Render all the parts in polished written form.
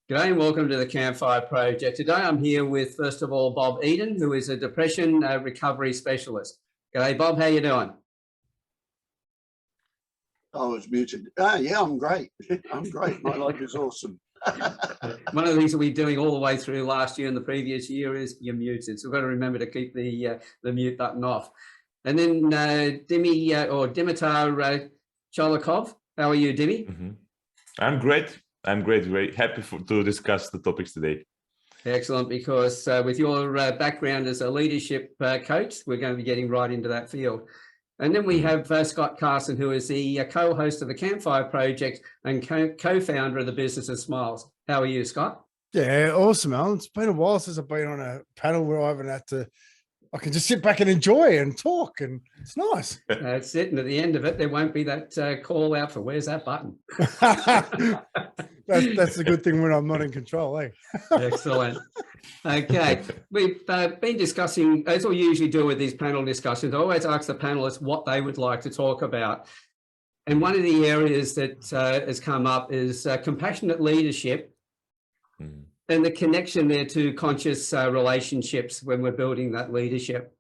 G'day and welcome to the Campfire Project. Today I'm here with, first of all, Bob Eden, who is a depression recovery specialist. G'day, Bob. How you doing? I was muted. Yeah, I'm great. I'm great. My life is awesome. One of the things that we're doing all the way through last year and the previous year is you're muted. So we've got to remember to keep the mute button off. And then Dimitar Cholakov. How are you, Dimi? Mm-hmm. I'm great. I'm great. Very happy to discuss the topics today. Excellent, because with your background as a leadership coach, we're going to be getting right into that field. And then we have Scott Carson, who is the co-host of the Campfire Project and co-founder of the Business of Smiles. How are you, Scott? Yeah, awesome, Alan. It's been a while since I've been on a panel where I haven't had to, I can just sit back and enjoy and talk, and it's nice. That's it. And at the end of it, there won't be that call out for where's that button. That's the good thing when I'm not in control, eh? Excellent. Okay. We've been discussing, as we usually do with these panel discussions, I always ask the panelists what they would like to talk about. And one of the areas that has come up is compassionate leadership and the connection there to conscious relationships when we're building that leadership.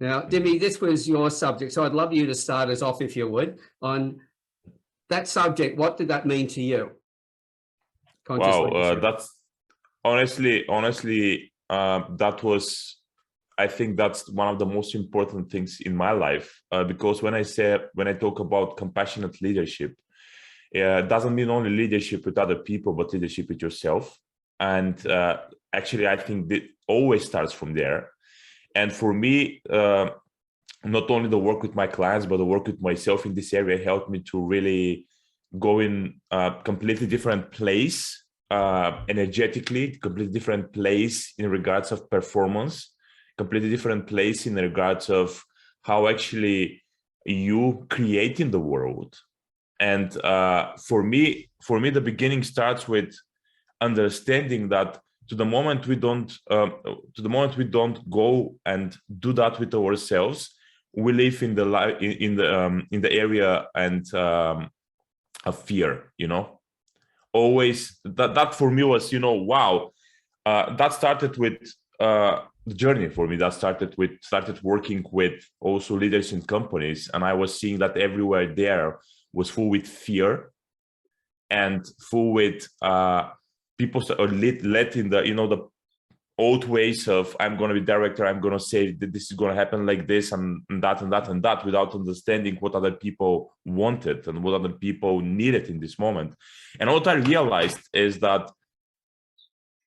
Now, Dimi, this was your subject, so I'd love you to start us off, if you would, on that subject. What did that mean to you? Wow, that's honestly, that was, I think that's one of the most important things in my life, because when I talk about compassionate leadership, it doesn't mean only leadership with other people, but leadership with yourself. And actually, I think that always starts from there. And for me, not only the work with my clients, but the work with myself in this area helped me to really go in a completely different place, energetically, completely different place in regards of performance, completely different place in regards of how actually you create in the world. And for me, the beginning starts with understanding that to the moment we don't go and do that with ourselves, we live in the area and of fear, always that for me was, wow, that started with the journey for me. That started working with also leaders in companies, and I was seeing that everywhere there was full with fear and full with people are let in the the old ways of I'm going to be director, I'm going to say that this is going to happen like this and that and that and that, without understanding what other people wanted and what other people needed in this moment. And what I realized is that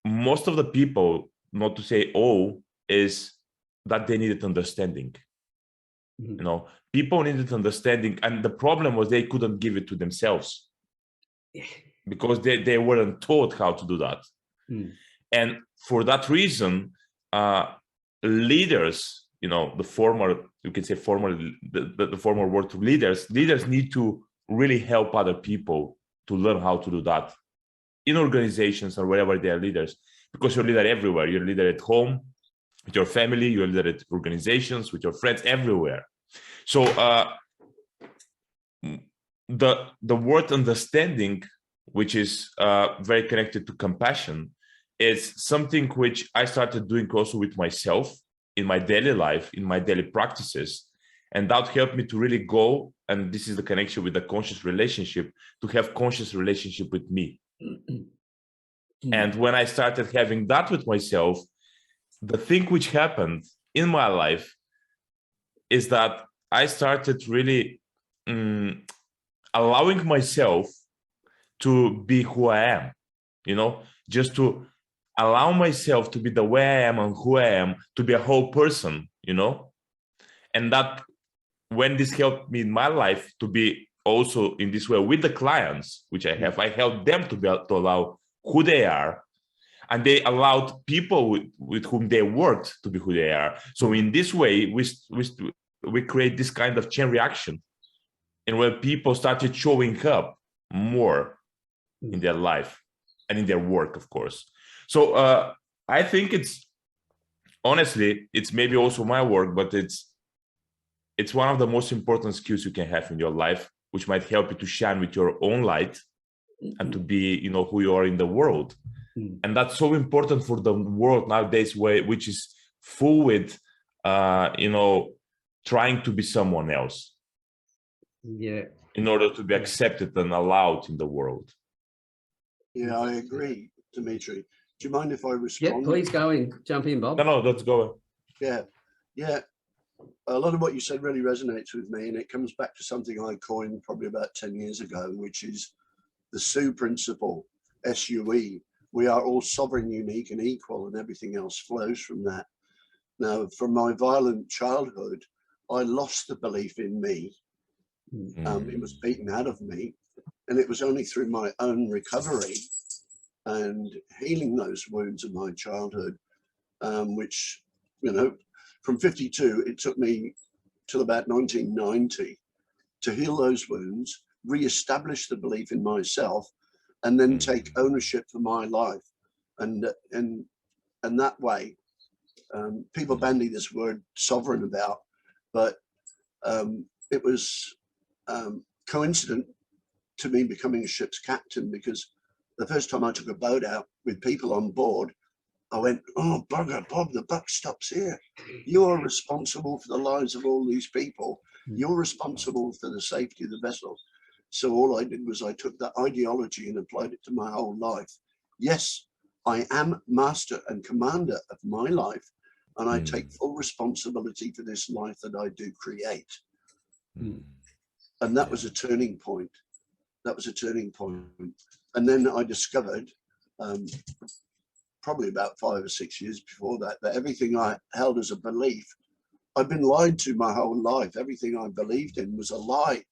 most of the people, not to say all, is that they needed understanding. People needed understanding, and the problem was they couldn't give it to themselves because they weren't taught how to do that. And for that reason, leaders, the former word to leaders need to really help other people to learn how to do that in organizations or wherever they are leaders, because you're a leader everywhere. You're a leader at home, with your family, you're a leader at organizations, with your friends, everywhere. So the word understanding, which is very connected to compassion, is something which I started doing also with myself in my daily life, in my daily practices. And that helped me to really go, and this is the connection with the conscious relationship, to have conscious relationship with me. And when I started having that with myself, the thing which happened in my life is that I started really allowing myself to be who I am, just to allow myself to be the way I am and who I am, to be a whole person, and that when this helped me in my life to be also in this way with the clients, which I helped them to allow who they are, and they allowed people with whom they worked to be who they are. So in this way, we create this kind of chain reaction, and where people started showing up more in their life and in their work, of course. So I think it's maybe also my work, but it's one of the most important skills you can have in your life, which might help you to shine with your own light and to be, who you are in the world. Mm. And that's so important for the world nowadays, which is full with, trying to be someone else. Yeah. In order to be accepted and allowed in the world. Yeah, I agree, Dimitri. Do you mind if I Yeah, respond? please go in, jump in, Bob. No, let's go. Yeah, yeah. A lot of what you said really resonates with me, and it comes back to something I coined probably about 10 years ago, which is the SUE principle, SUE. We are all sovereign, unique, and equal, and everything else flows from that. Now, from my violent childhood, I lost the belief in me. It was beaten out of me, and it was only through my own recovery and healing those wounds of my childhood, which, from 52, it took me till about 1990 to heal those wounds, re-establish the belief in myself, and then take ownership for my life. And that way, people bandy this word sovereign about, but it was coincident to me becoming a ship's captain, because the first time I took a boat out with people on board, I went, oh, bugger, Bob, the buck stops here. You're responsible for the lives of all these people. You're responsible for the safety of the vessel. So all I did was I took that ideology and applied it to my whole life. Yes, I am master and commander of my life, and I take full responsibility for this life that I do create. And that was a turning point. That was a turning point. And then I discovered, probably about 5 or 6 years before that, that everything I held as a belief, I've been lied to my whole life. Everything I believed in was a lie.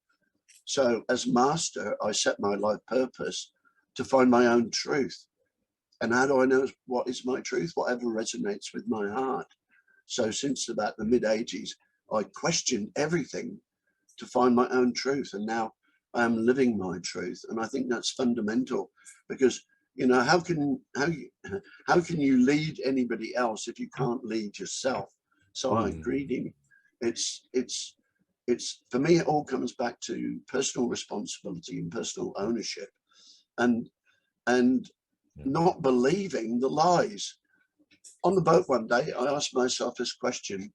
So as master, I set my life purpose to find my own truth. And how do I know what is my truth? Whatever resonates with my heart. So since about the mid-80s, I questioned everything to find my own truth. And now I am living my truth. And I think that's fundamental, because how can you lead anybody else if you can't lead yourself? So I agree, Dimi. It's for me, it all comes back to personal responsibility and personal ownership, and not believing the lies. On the boat one day, I asked myself this question: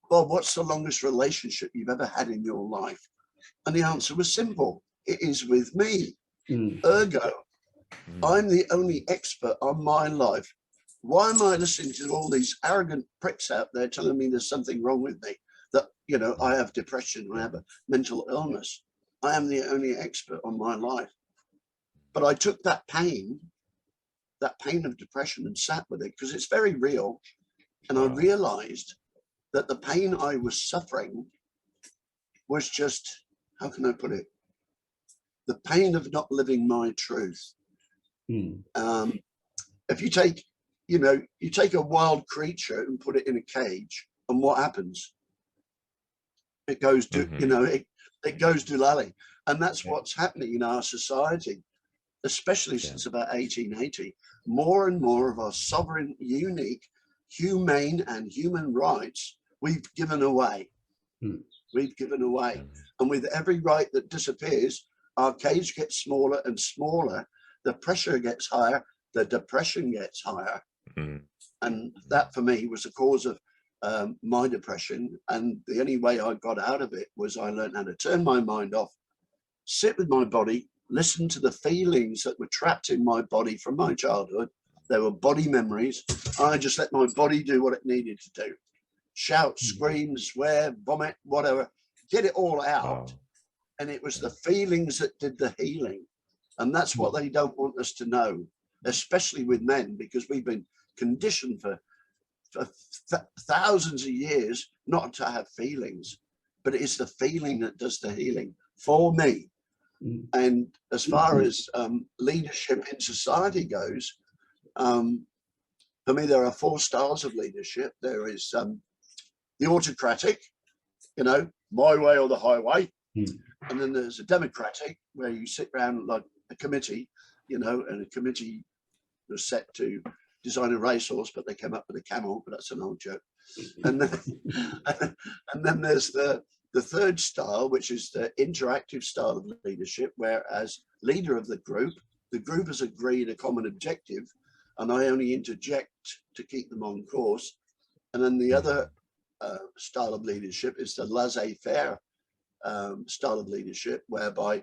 Bob, what's the longest relationship you've ever had in your life? And the answer was simple: it is with me. Ergo, I'm the only expert on my life. Why am I listening to all these arrogant pricks out there telling me there's something wrong with me? That, I have depression, I have a mental illness. I am the only expert on my life. But I took that pain of depression, and sat with it, because it's very real. And I realized that the pain I was suffering was just, how can I put it? The pain of not living my truth. If you take, you take a wild creature and put it in a cage, and what happens? It goes to, it goes doolally. And that's what's happening in our society, especially since about 1880. More and more of our sovereign, unique, humane and human rights, we've given away. We've given away. And with every right that disappears, our cage gets smaller and smaller. The pressure gets higher, the depression gets higher. And that for me was the cause of my depression. And the only way I got out of it was I learned how to turn my mind off, sit with my body, listen to the feelings that were trapped in my body from my childhood. They were body memories. I just let my body do what it needed to do. Shout, scream, swear, vomit, whatever, get it all out. And it was the feelings that did the healing. And that's what they don't want us to know, especially with men, because we've been conditioned for thousands of years not to have feelings. But it is the feeling that does the healing for me. And as far as leadership in society goes, for me, there are 4 styles of leadership. There is the autocratic, my way or the highway. And then there's a democratic, where you sit around like a committee, and a committee was set to design a racehorse, but they came up with a camel, but that's an old joke. And then there's the third style, which is the interactive style of leadership, where as leader of the group, the group has agreed a common objective, and I only interject to keep them on course. And then the other style of leadership is the laissez-faire style of leadership, whereby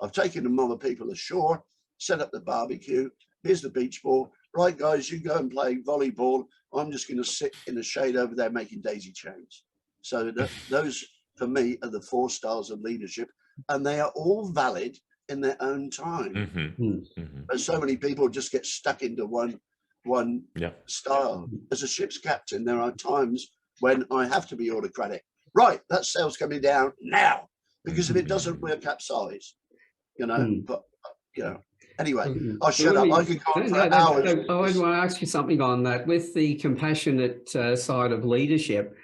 I've taken them other people ashore, set up the barbecue, here's the beach ball, right guys, you go and play volleyball, I'm just going to sit in the shade over there making daisy chains. So those for me are the 4 styles of leadership, and they are all valid in their own time. But so many people just get stuck into one style. As a ship's captain, there are times when I have to be autocratic. Right, that sail's coming down now, because if it doesn't, we'll capsize. You know, but you know. Anyway, I'll shut up. I could go on for hours. I want to ask you something on that. With the compassionate side of leadership,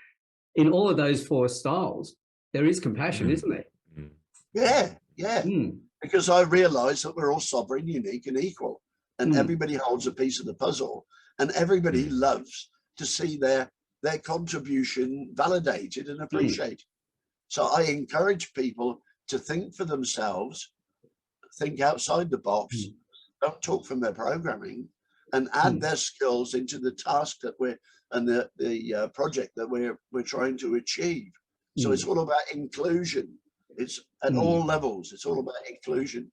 in all of those 4 styles, there is compassion, isn't there? Yeah. Because I realise that we're all sovereign, unique, and equal, and everybody holds a piece of the puzzle, and everybody loves to see their contribution validated and appreciated. So I encourage people to think for themselves, think outside the box, don't talk from their programming, and add their skills into the task that we're and the project that we're trying to achieve. So it's all about inclusion. It's at all levels. It's all about inclusion.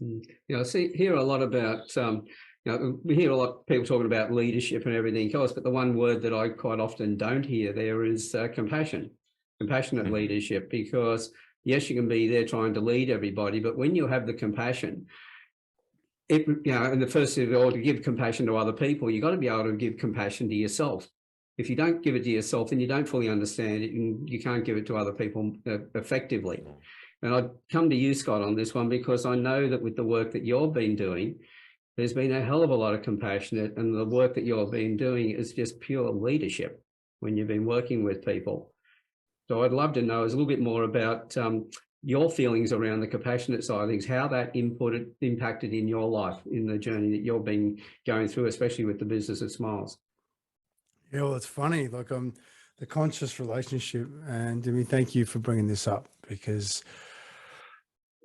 You know, I hear a lot about you know, we hear a lot of people talking about leadership and everything else, but the one word that I quite often don't hear there is compassion, compassionate leadership, because yes, you can be there trying to lead everybody, but when you have the compassion, you know, and the first of all, to give compassion to other people, you've got to be able to give compassion to yourself. If you don't give it to yourself, then you don't fully understand it, and you can't give it to other people effectively. And I'd come to you, Scott, on this one, because I know that with the work that you've been doing, there's been a hell of a lot of compassionate, and the work that you've been doing is just pure leadership when you've been working with people. So I'd love to know a little bit more about your feelings around the compassionate side of things, how that impacted in your life, in the journey that you've been going through, especially with the business of Smiles. Yeah, well, it's funny, like the conscious relationship, and Dimi, thank you for bringing this up, because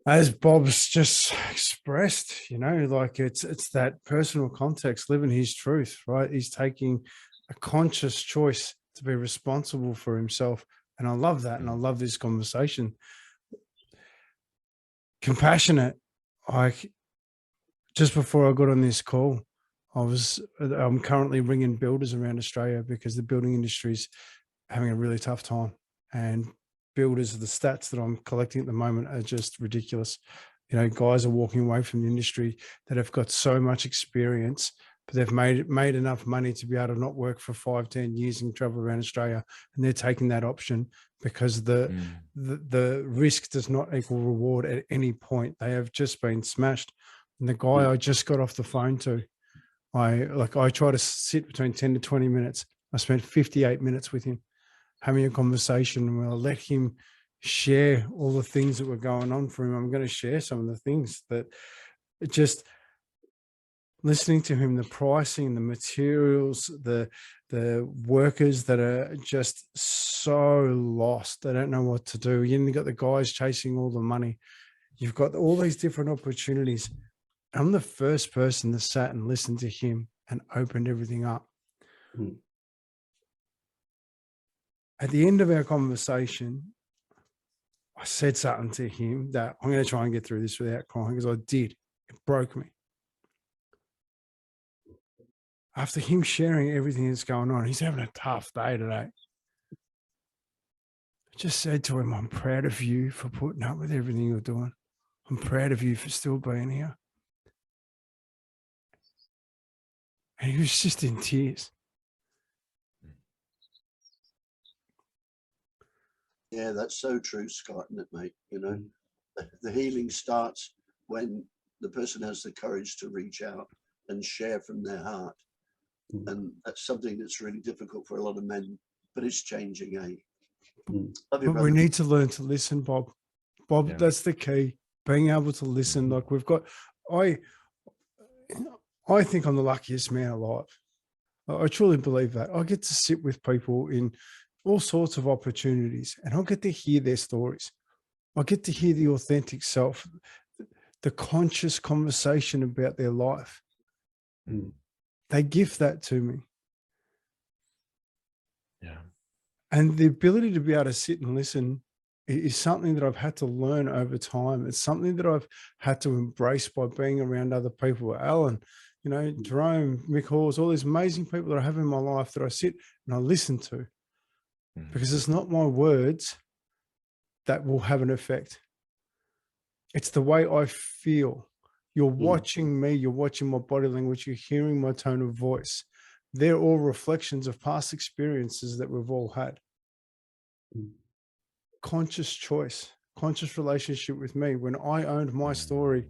as Bob's just expressed, you know, like it's that personal context, living his truth, right? He's taking a conscious choice to be responsible for himself. And I love that. And I love this conversation. Compassionate. Like just before I got on this call, I'm currently ringing builders around Australia because the building industry is having a really tough time, and builders, the stats that I'm collecting at the moment are just ridiculous. You know, guys are walking away from the industry that have got so much experience, but they've made enough money to be able to not work for 5-10 years and travel around Australia, and they're taking that option because the risk does not equal reward at any point. They have just been smashed. And the guy I just got off the phone to, I try to sit between 10 to 20 minutes. I spent 58 minutes with him having a conversation, and I'll let him share all the things that were going on for him. I'm going to share some of the things that just listening to him, the pricing, the materials, the workers that are just so lost. They don't know what to do. You got the guys chasing all the money. You've got all these different opportunities. I'm the first person that sat and listened to him and opened everything up. At the end of our conversation, I said something to him that I'm going to try and get through this without crying, because I did. It broke me. After him sharing everything that's going on, he's having a tough day today. I just said to him, I'm proud of you for putting up with everything you're doing. I'm proud of you for still being here. And he was just in tears. Yeah, that's so true, Scott, isn't it, mate? You know, the healing starts when the person has the courage to reach out and share from their heart. And that's something that's really difficult for a lot of men, but it's changing, eh? But we need to learn to listen, Bob. Bob, that's the key. Being able to listen. Like we've got, I think I'm the luckiest man alive. I truly believe that. I get to sit with people in all sorts of opportunities, and I'll get to hear their stories. I get to hear the authentic self, the conscious conversation about their life. Mm. They gift that to me. Yeah. And the ability to be able to sit and listen is something that I've had to learn over time. It's something that I've had to embrace by being around other people. Alan, you know, Jerome, Mick Halls, all these amazing people that I have in my life that I sit and I listen to, because it's not my words that will have an effect. It's the way I feel. You're watching me, you're watching my body language, you're hearing my tone of voice. They're all reflections of past experiences that we've all had. Conscious choice, conscious relationship with me. When I owned my story,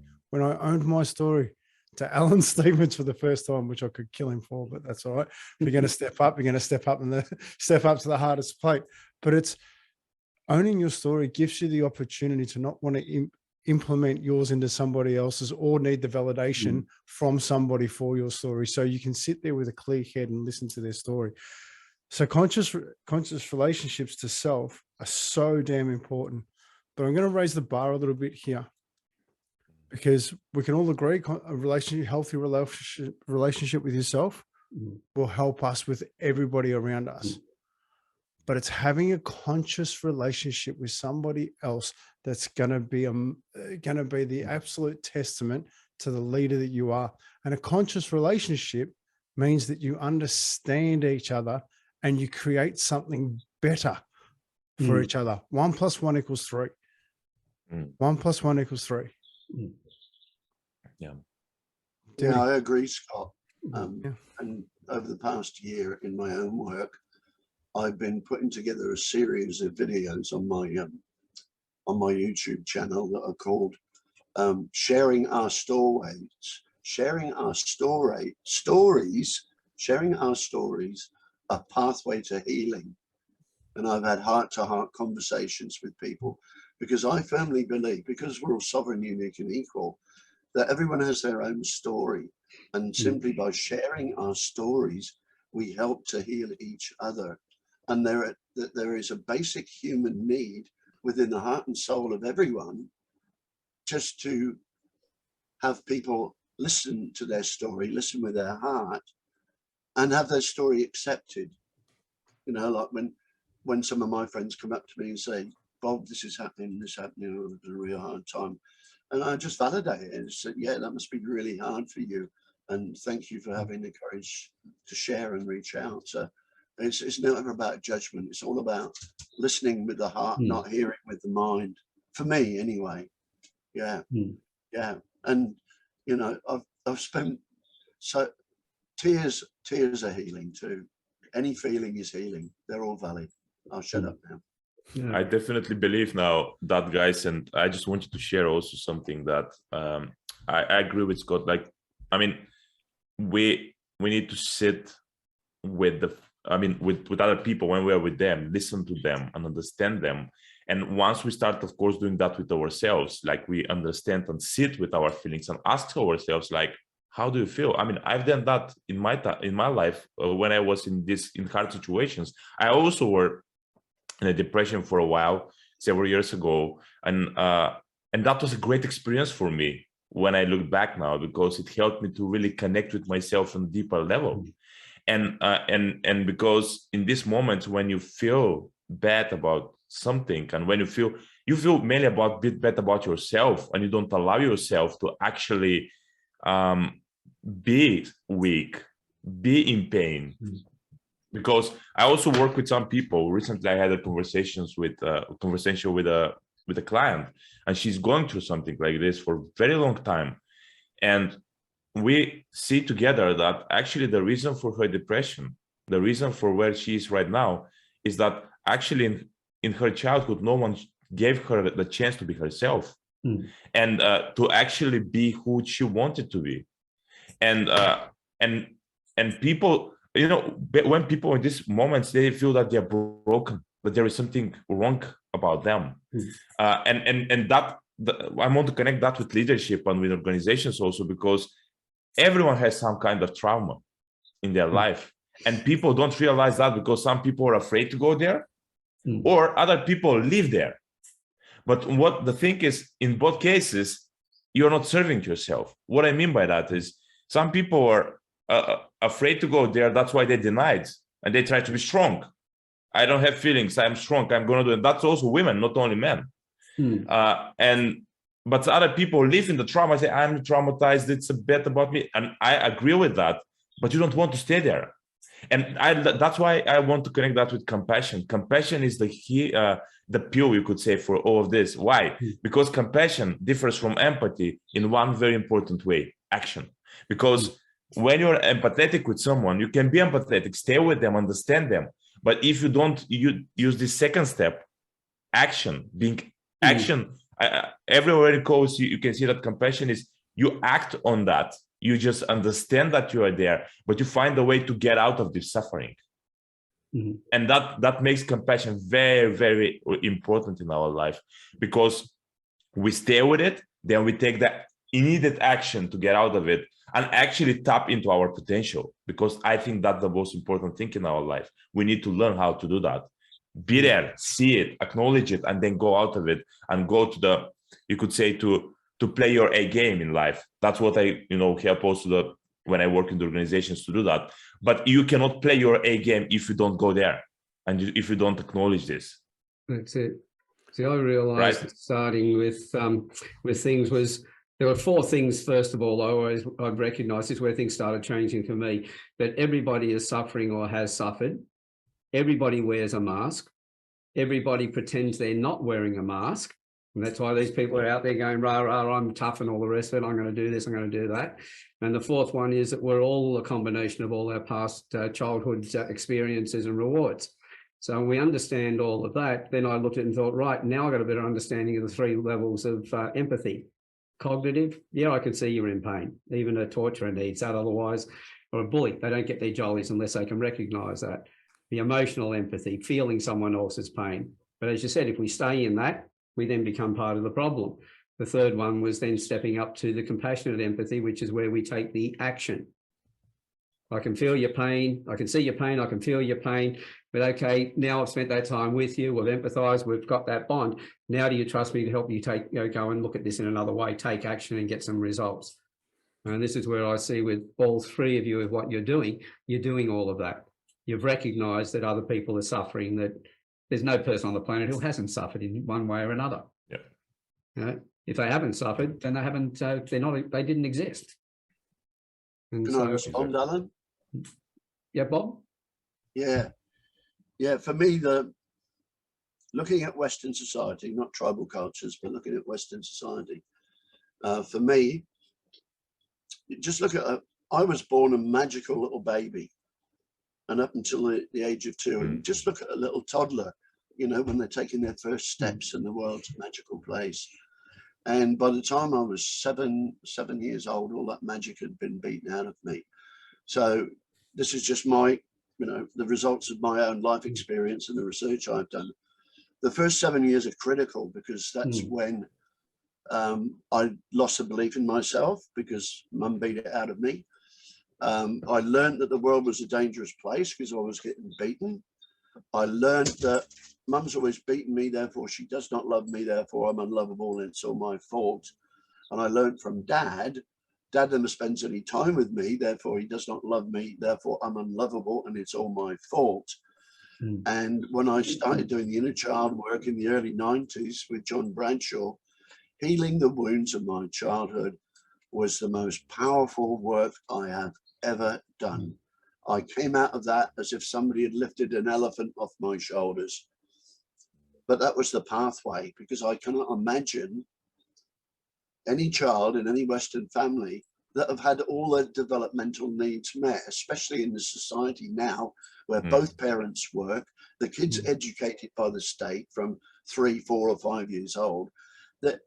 to Alan Stevens for the first time, which I could kill him for, but that's all right. If you're going to step up, you're going to step up and step up to the hardest plate. But it's owning your story gives you the opportunity to not want to implement yours into somebody else's or need the validation from somebody for your story. So you can sit there with a clear head and listen to their story. So conscious relationships to self are so damn important. But I'm going to raise the bar a little bit here, because we can all agree a healthy relationship with yourself will help us with everybody around us. But it's having a conscious relationship with somebody else that's going to be the absolute testament to the leader that you are. And a conscious relationship means that you understand each other and you create something better for each other. 1 + 1 = 3. 1 + 1 = 3. Yeah. Yeah, I agree, Scott. And over the past year in my own work, I've been putting together a series of videos on my YouTube channel that are called Sharing Our Stories, Sharing Our Stories, Sharing Our Stories, A Pathway to Healing. And I've had heart-to-heart conversations with people, because I firmly believe, because we're all sovereign, unique and equal, that everyone has their own story. And simply by sharing our stories, we help to heal each other. And there is a basic human need within the heart and soul of everyone, just to have people listen to their story, listen with their heart, and have their story accepted. You know, like when some of my friends come up to me and say, Bob, this is happening, it's a real hard time. And I just validate it and say, yeah, that must be really hard for you. And thank you for having the courage to share and reach out. So it's never about judgment. It's all about listening with the heart, not hearing with the mind. For me, anyway. Yeah, yeah. And you know, I've spent tears are healing too. Any feeling is healing. They're all valid. I'll shut up now. Yeah. I definitely believe now that, guys, and I just wanted to share also something that I agree with Scott. Like, I mean, we need to sit with with other people when we are with them, listen to them and understand them. And once we start, of course, doing that with ourselves, like we understand and sit with our feelings and ask ourselves, like, how do you feel? I mean, I've done that in my life when I was in hard situations. I also were in a depression for a while, several years ago, and that was a great experience for me when I look back now, because it helped me to really connect with myself on a deeper level. And because in this moment when you feel bad about something, and when you feel mainly bad about yourself, and you don't allow yourself to actually be weak, be in pain. Because I also work with some people. Recently, I had a conversation with a client, and she's going through something like this for a very long time. And we see together that actually the reason for her depression, the reason for where she is right now, is that actually in her childhood, no one gave her the chance to be herself and to actually be who she wanted to be. And people, you know, when people in these moments, they feel that they're broken, that there is something wrong about them. And that I want to connect that with leadership and with organizations also, because everyone has some kind of trauma in their life, and people don't realize that, because some people are afraid to go there or other people live there. But what the thing is, in both cases, you're not serving yourself. What I mean by that is some people are afraid to go there. That's why they denied and they try to be strong. I don't have feelings. I'm strong. I'm going to do it. That's also women, not only men. But other people live in the trauma. Say, I'm traumatized. It's a bit about me. And I agree with that, but you don't want to stay there. And that's why I want to connect that with compassion. Compassion is the key, the pill, you could say, for all of this. Why? Because compassion differs from empathy in one very important way: action. Because when you're empathetic with someone, you can be empathetic, stay with them, understand them. But if you don't use the second step, action, being action, everywhere it goes, you can see that compassion is you act on that. You just understand that you are there, but you find a way to get out of this suffering. And that makes compassion very, very important in our life, because we stay with it, then we take the immediate action to get out of it and actually tap into our potential, because I think that's the most important thing in our life. We need to learn how to do that. Be there, see it, acknowledge it, and then go out of it and go to the, you could say, to play your A game in life. That's what I, help also when I work in the organizations to do that. But you cannot play your A game if you don't go there and if you don't acknowledge this. That's it. See, I realized starting with things was, there were four things, first of all, I've recognized is where things started changing for me, that everybody is suffering or has suffered. Everybody wears a mask. Everybody pretends they're not wearing a mask. And that's why these people are out there going, rah, rah, I'm tough and all the rest of it. I'm going to do this, I'm going to do that. And the fourth one is that we're all a combination of all our past childhood experiences and rewards. So when we understand all of that, then I looked at it and thought, right, now I've got a better understanding of the three levels of empathy. Cognitive, yeah, I can see you're in pain. Even a torturer needs that otherwise, or a bully, they don't get their jollies unless they can recognize that. The emotional empathy, feeling someone else's pain. But as you said, if we stay in that, we then become part of the problem. The third one was then stepping up to the compassionate empathy, which is where we take the action. I can feel your pain. I can see your pain. I can feel your pain. But okay, now I've spent that time with you. We've empathized. We've got that bond. Now do you trust me to help you go and look at this in another way, take action and get some results? And this is where I see with all three of you of what you're doing all of that. You've recognized that other people are suffering, that there's no person on the planet who hasn't suffered in one way or another. Yeah. If they haven't suffered, then they haven't. They didn't exist. And Can I respond, Alan? Yeah, Bob. Yeah. For me, looking at Western society, not tribal cultures, but looking at Western society, for me, just look at. I was born a magical little baby, and up until the age of 2, and just look at a little toddler, when they're taking their first steps in the world's magical place. And by the time I was 7 years old, all that magic had been beaten out of me. So this is just my, the results of my own life experience and the research I've done. The first 7 years are critical, because that's when I lost the belief in myself, because mum beat it out of me. I learned that the world was a dangerous place because I was getting beaten. I learned that mum's always beaten me, therefore she does not love me, therefore I'm unlovable and it's all my fault. And I learned from dad never spends any time with me, therefore he does not love me, therefore I'm unlovable and it's all my fault. And when I started doing the inner child work in the early 90s with John Bradshaw, healing the wounds of my childhood was the most powerful work I have ever done. I came out of that as if somebody had lifted an elephant off my shoulders. But that was the pathway, because I cannot imagine any child in any Western family that have had all their developmental needs met, especially in the society now where both parents work, the kids educated by the state from 3, 4 or 5 years old, that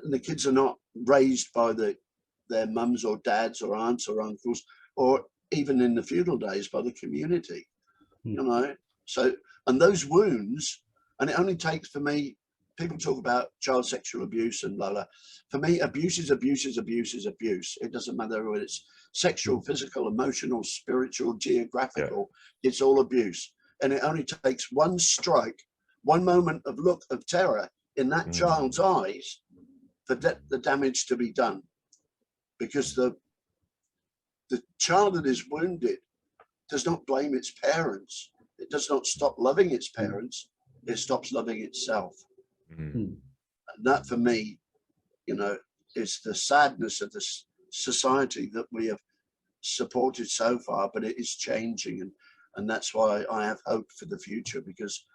the kids are not raised by their mums or dads or aunts or uncles, or even in the feudal days by the community, So, and those wounds, and it only takes, for me, people talk about child sexual abuse and blah, blah. For me, abuse is abuse is abuse is abuse. It doesn't matter whether it's sexual, physical, emotional, spiritual, geographical, it's all abuse. And it only takes one strike, one moment of look of terror in that child's eyes for the damage to be done, because the child that is wounded does not blame its parents. It does not stop loving its parents. It stops loving itself. Mm. And that, for me, you know, is the sadness of this society that we have supported so far, but it is changing. And that's why I have hope for the future, because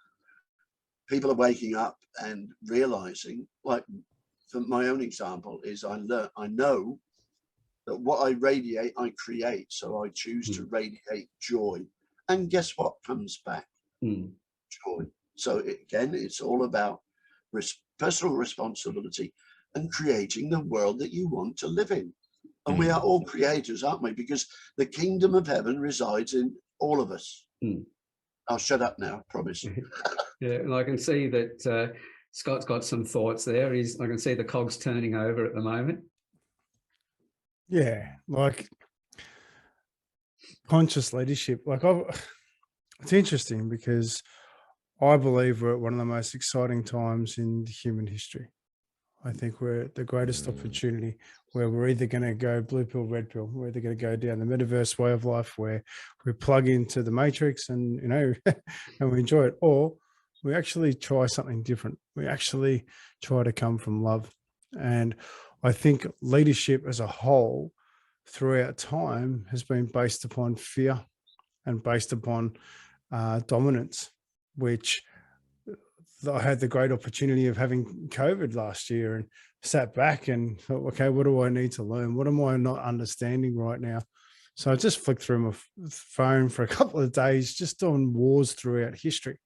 people are waking up and realizing, like, for my own example, is I know that what I radiate, I create. So I choose to radiate joy. And guess what comes back? Joy. So again, it's all about personal responsibility and creating the world that you want to live in. And we are all creators, aren't we? Because the kingdom of heaven resides in all of us. I'll shut up now, promise. Yeah, and I can see that Scott's got some thoughts there. I can see the cogs turning over at the moment. Yeah, like conscious leadership. Like it's interesting because I believe we're at one of the most exciting times in human history. I think we're at the greatest opportunity where we're either going to go blue pill, red pill. We're either going to go down the metaverse way of life where we plug into the matrix and, you know, and we enjoy it, or we actually try something different. We actually try to come from love. And I think leadership as a whole throughout time has been based upon fear and based upon dominance, which I had the great opportunity of having COVID last year and sat back and thought, okay, what do I need to learn? What am I not understanding right now? So I just flicked through my phone for a couple of days, just on wars throughout history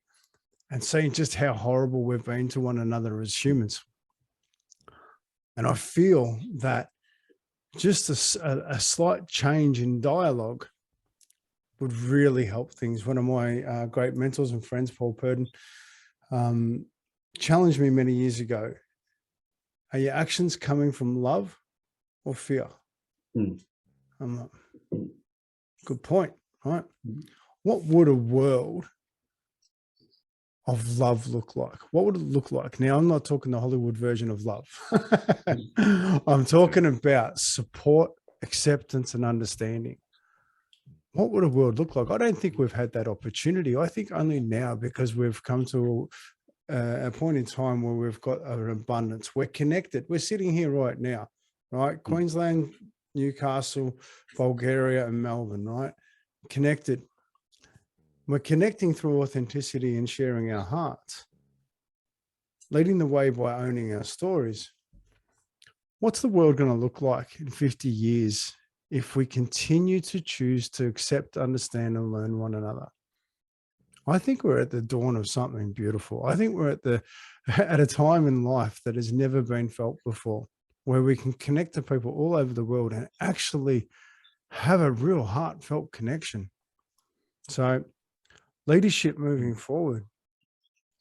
and seeing just how horrible we've been to one another as humans. And I feel that just a slight change in dialogue would really help things. One of my great mentors and friends, Paul Purden, challenged me many years ago. Are your actions coming from love or fear? I'm like, good point, right? What would a world of love look like? What would it look like? Now, I'm not talking the Hollywood version of love. I'm talking about support, acceptance, and understanding. What would a world look like? I don't think we've had that opportunity. I think only now, because we've come to a point in time where we've got an abundance. We're connected. We're sitting here right now, right? Queensland, Newcastle, Bulgaria, and Melbourne, right? Connected. We're connecting through authenticity and sharing our hearts, leading the way by owning our stories. What's the world going to look like in 50 years if we continue to choose to accept, understand, and learn one another? I think we're at the dawn of something beautiful. I think we're at a time in life that has never been felt before, where we can connect to people all over the world and actually have a real heartfelt connection. So leadership moving forward,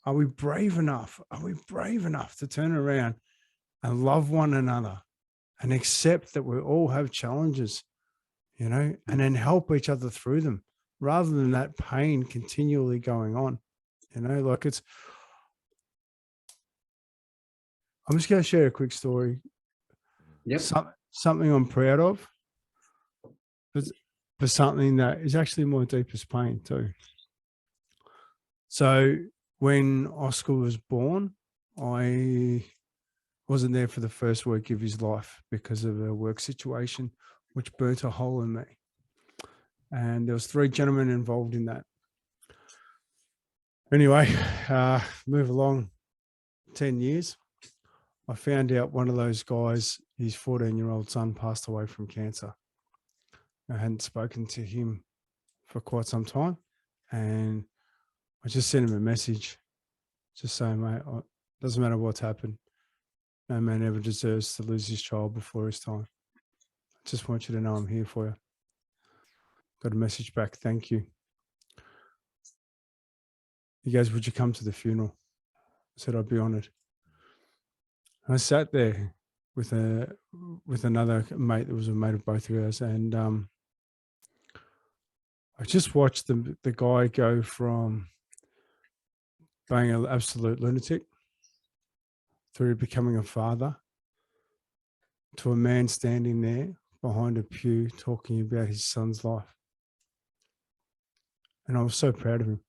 are we brave enough? Are we brave enough to turn around and love one another and accept that we all have challenges, you know, and then help each other through them, rather than that pain continually going on, you know? Like, it's, I'm just going to share a quick story. Yep. Something I'm proud of, but something that is actually my deepest pain too. So when Oscar was born, I wasn't there for the first week of his life because of a work situation, which burnt a hole in me. And there was 3 gentlemen involved in that. Anyway, move along 10 years. I found out one of those guys, his 14-year-old son passed away from cancer. I hadn't spoken to him for quite some time. And I just sent him a message, just saying, mate, it doesn't matter what's happened. No man ever deserves to lose his child before his time. I just want you to know I'm here for you. Got a message back, thank you. He goes, would you come to the funeral? I said, I'd be honored. I sat there with another mate that was a mate of both of us, and I just watched the guy go from being an absolute lunatic through becoming a father, to a man standing there behind a pew talking about his son's life. And I was so proud of him.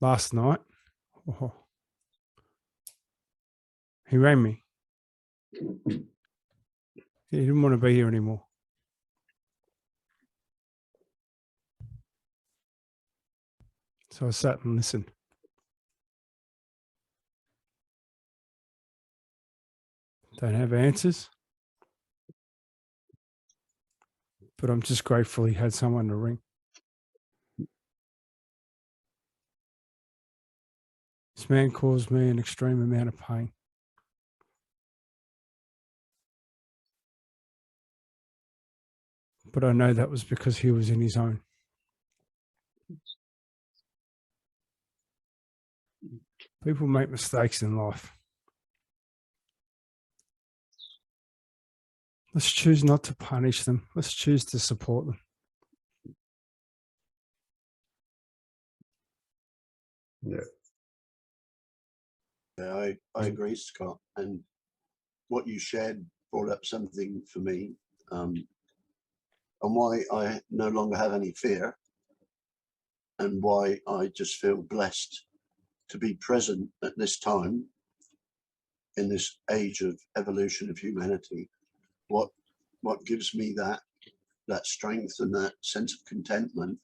Last night, he rang me. He didn't want to be here anymore. So I sat and listened. Don't have answers, but I'm just grateful he had someone to ring. This man caused me an extreme amount of pain. But I know that was because he was in his own. People make mistakes in life. Let's choose not to punish them. Let's choose to support them. Yeah. Yeah, I agree, Scott. And what you shared brought up something for me, and why I no longer have any fear, and why I just feel blessed to be present at this time in this age of evolution of humanity. What gives me that strength and that sense of contentment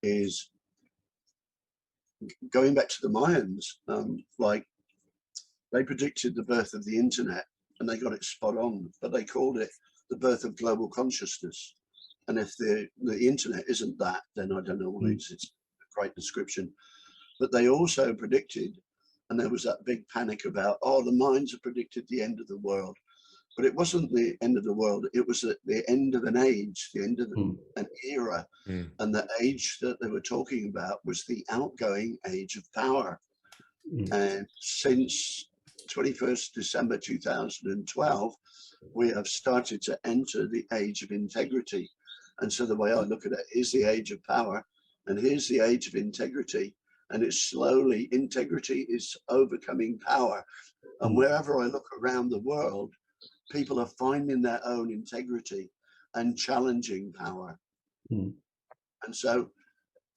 is going back to the Mayans. Like, they predicted the birth of the internet and they got it spot on, but they called it the birth of global consciousness. And if the internet isn't that, then I don't know what it is. It's a great description. But they also predicted, and there was that big panic about, oh, the Mayans have predicted the end of the world. But it wasn't the end of the world. It was the end of an age, the end of an era. And the age that they were talking about was the outgoing age of power. And since 21st December 2012, we have started to enter the age of integrity. And so the way I look at it, here's the age of power, and here's the age of integrity. And it's slowly, integrity is overcoming power. And wherever I look around the world, people are finding their own integrity and challenging power. And so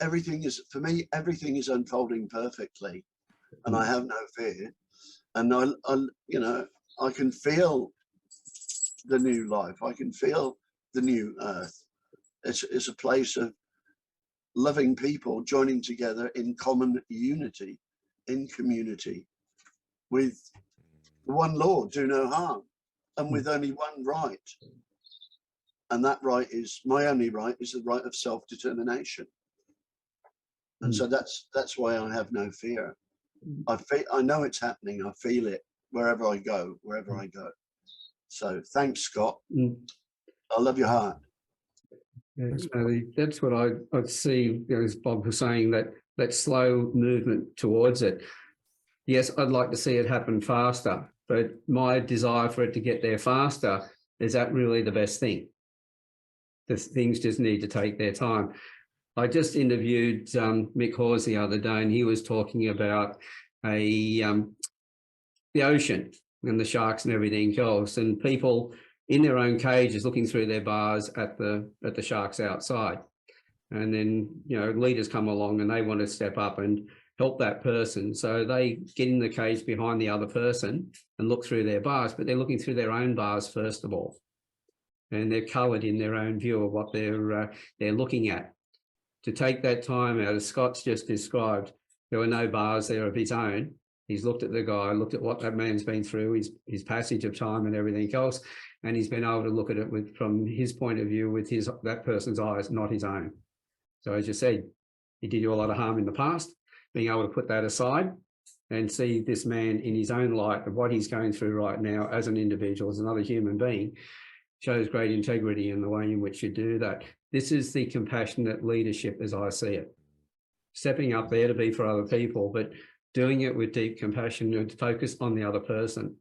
everything is, for me, everything is unfolding perfectly, and I have no fear. And I can feel the new life. I can feel the new earth. It's a place of loving people joining together in common unity, in community, with one law, do no harm, and with only one right. And that right is, my only right is the right of self-determination. And so that's why I have no fear. I know it's happening. I feel it wherever I go. So thanks, Scott. I love your heart. Yeah, that's what I see, as Bob was saying, that slow movement towards it. Yes, I'd like to see it happen faster, but my desire for it to get there faster, is that really the best thing? The things just need to take their time. I just interviewed Mick Hawes the other day, and he was talking about the ocean and the sharks and everything else, and people in their own cages looking through their bars at the sharks outside. And then, leaders come along and they want to step up and help that person. So they get in the cage behind the other person and look through their bars, but they're looking through their own bars first of all. And they're coloured in their own view of what they're looking at. To take that time out, as Scott's just described, there were no bars there of his own. He's looked at the guy, looked at what that man's been through, his passage of time and everything else, and he's been able to look at it from his point of view, with that person's eyes, not his own. So as you said, he did you a lot of harm in the past. Being able to put that aside and see this man in his own light of what he's going through right now as an individual, as another human being, shows great integrity in the way in which you do that. This is the compassionate leadership as I see it. Stepping up there to be for other people, but doing it with deep compassion and to focus on the other person.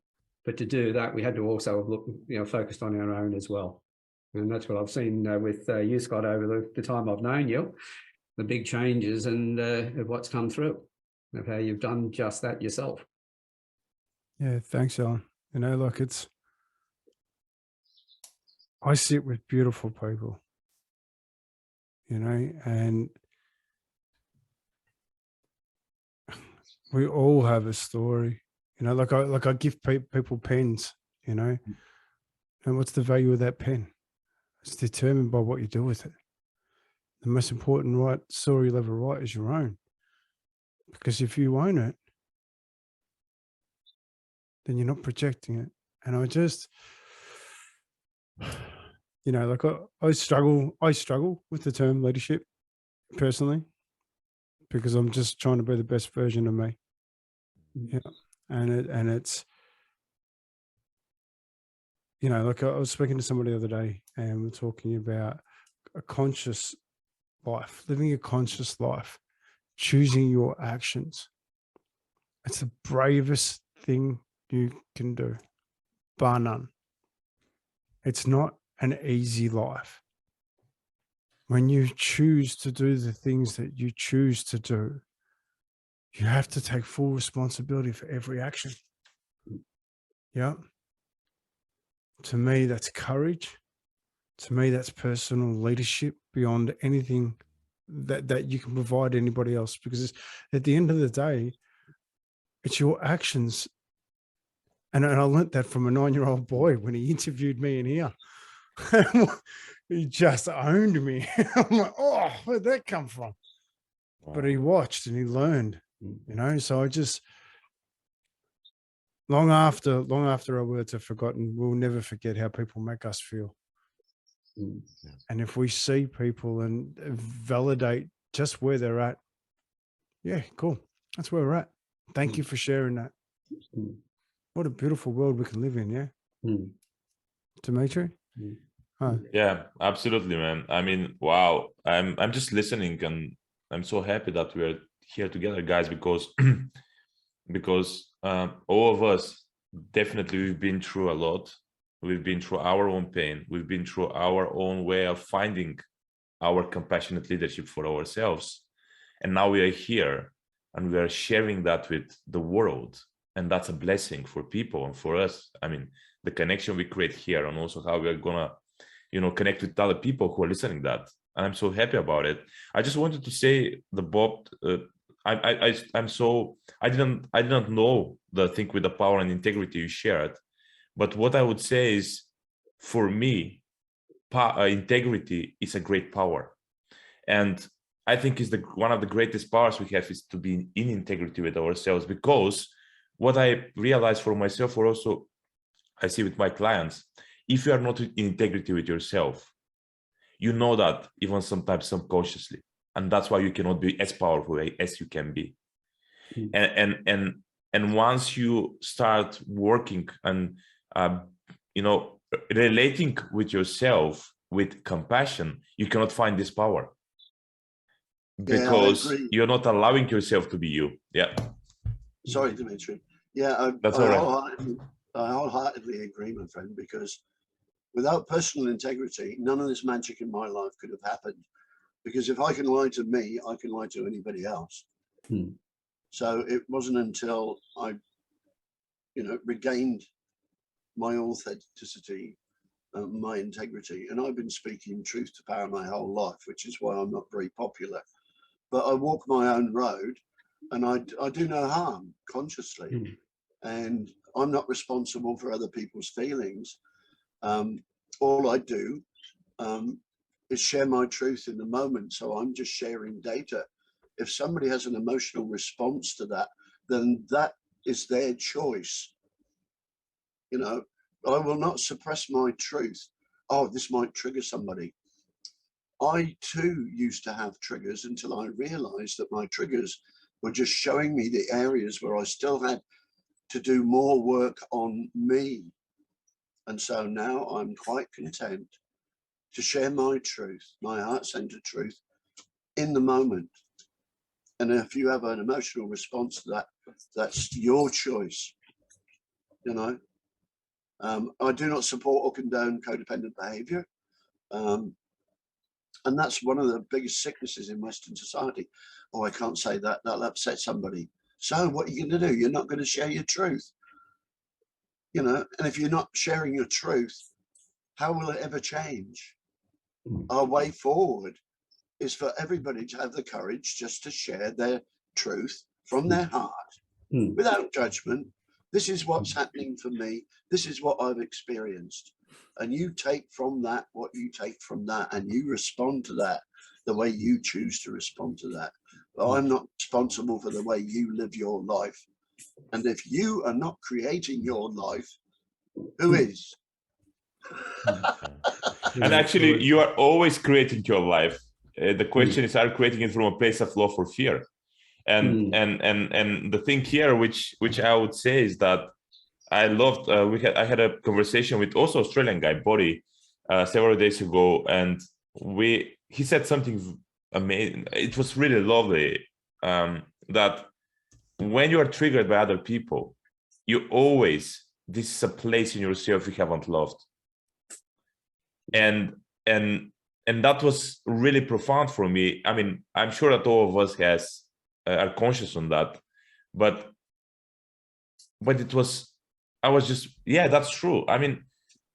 But to do that, we had to also look, focused on our own as well. And that's what I've seen with you, Scott, over the time I've known you, the big changes and of what's come through, of how you've done just that yourself. Yeah, thanks, Alan. Like I sit with beautiful people, and we all have a story, like I give people pens, and what's the value of that pen? It's determined by what you do with it. The most important story you'll ever write is your own, because if you own it, then you're not projecting it. And I just, like I struggle with the term leadership personally, because I'm just trying to be the best version of me. Yeah. And it's, like I was speaking to somebody the other day, and we're talking about a conscious life, living a conscious life, choosing your actions. It's the bravest thing you can do, bar none. It's not an easy life. When you choose to do the things that you choose to do, you have to take full responsibility for every action. Yeah. To me, that's courage. To me, that's personal leadership beyond anything that you can provide anybody else. Because at the end of the day, it's your actions. And I learned that from a 9-year-old boy when he interviewed me in here. He just owned me. I'm like, oh, where'd that come from? Wow. But he watched and he learned, So I just, long after our words are forgotten, we'll never forget how people make us feel. And if we see people and validate just where they're at, yeah, cool. That's where we're at. Thank you for sharing that. What a beautiful world we can live in, yeah? Dimitri? Huh. Yeah, absolutely, man. I mean, wow. I'm just listening, and I'm so happy that we're here together, guys, because all of us definitely, we've been through a lot. We've been through our own pain. We've been through our own way of finding our compassionate leadership for ourselves. And now we are here and we are sharing that with the world. And that's a blessing for people and for us. I mean, the connection we create here, and also how we are gonna, connect with other people who are listening to that. And I'm so happy about it. I just wanted to say, Bob, I didn't know the thing with the power and integrity you shared, but what I would say is, for me, integrity is a great power, and I think is one of the greatest powers we have is to be in integrity with ourselves. Because what I realized for myself, or also I see with my clients, if you are not in integrity with yourself, you know that even sometimes subconsciously, and that's why you cannot be as powerful as you can be. And once you start working and relating with yourself with compassion, you cannot find this power, because you're not allowing yourself to be you. Yeah. Sorry, Dimitri. Yeah, That's all right. I wholeheartedly agree, my friend, because without personal integrity, none of this magic in my life could have happened. Because if I can lie to me, I can lie to anybody else. So it wasn't until I, regained my authenticity, my integrity, and I've been speaking truth to power my whole life, which is why I'm not very popular. But I walk my own road, and I do no harm consciously, and I'm not responsible for other people's feelings. All I do is share my truth in the moment. So I'm just sharing data. If somebody has an emotional response to that, then that is their choice. I will not suppress my truth. Oh, this might trigger somebody. I too used to have triggers until I realized that my triggers were just showing me the areas where I still had to do more work on me. And so now I'm quite content to share my truth, my heart-centered truth in the moment. And if you have an emotional response to that, that's your choice. I do not support or condone codependent behavior. And that's one of the biggest sicknesses in Western society. Oh, I can't say that, that'll upset somebody. So what are you going to do? You're not going to share your truth. you know, and if you're not sharing your truth, how will it ever change? Our way forward is for everybody to have the courage just to share their truth from their heart without judgment. This is what's happening for me. This is what I've experienced. And you take from that what you take from that, and you respond to that the way you choose to respond to that. But I'm not responsible for the way you live your life. And if you are not creating your life, who is? And actually, you are always creating your life. The question is, are you creating it from a place of love or fear? And the thing here, which I would say, is that I loved. I had a conversation with also Australian guy, Body, several days ago, and he said something amazing. It was really lovely. That when you are triggered by other people, this is a place in yourself you haven't loved. And that was really profound for me. I mean, I'm sure that all of us are conscious on that, but I was just, yeah, that's true. I mean,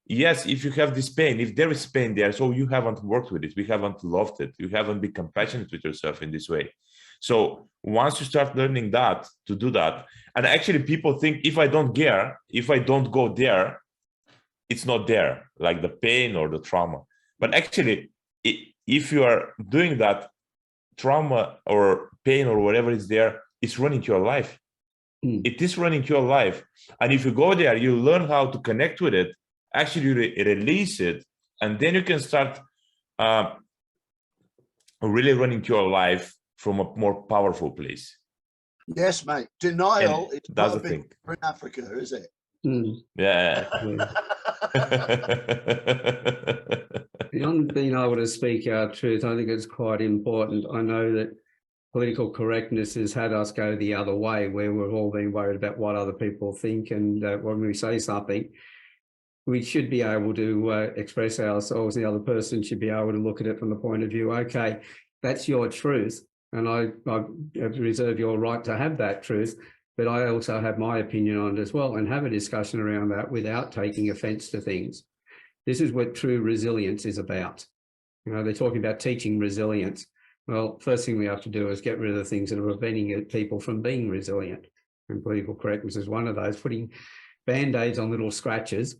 yes, if you have this pain, if there is pain there, so you haven't worked with it, we haven't loved it, you haven't been compassionate with yourself in this way. So once you start learning that, to do that, and actually people think, if I don't care, if I don't go there, it's not there, like the pain or the trauma. But actually, if you are doing that, trauma or pain or whatever is there, it's running your life. It is running your life. And if you go there, you learn how to connect with it, actually release it, and then you can start really running your life from a more powerful place. Yes, mate. Denial is that's not a the big thing in Africa, is it? Yeah. Beyond being able to speak our truth, I think it's quite important. I know that political correctness has had us go the other way, where we've all been worried about what other people think, and when we say something, we should be able to express ourselves. The other person should be able to look at it from the point of view, okay, that's your truth, and I reserve your right to have that truth, but I also have my opinion on it as well, and have a discussion around that without taking offence to things. This is what true resilience is about. You know, they're talking about teaching resilience. Well, first thing we have to do is get rid of the things that are preventing people from being resilient. And political correctness is one of those, putting Band-Aids on little scratches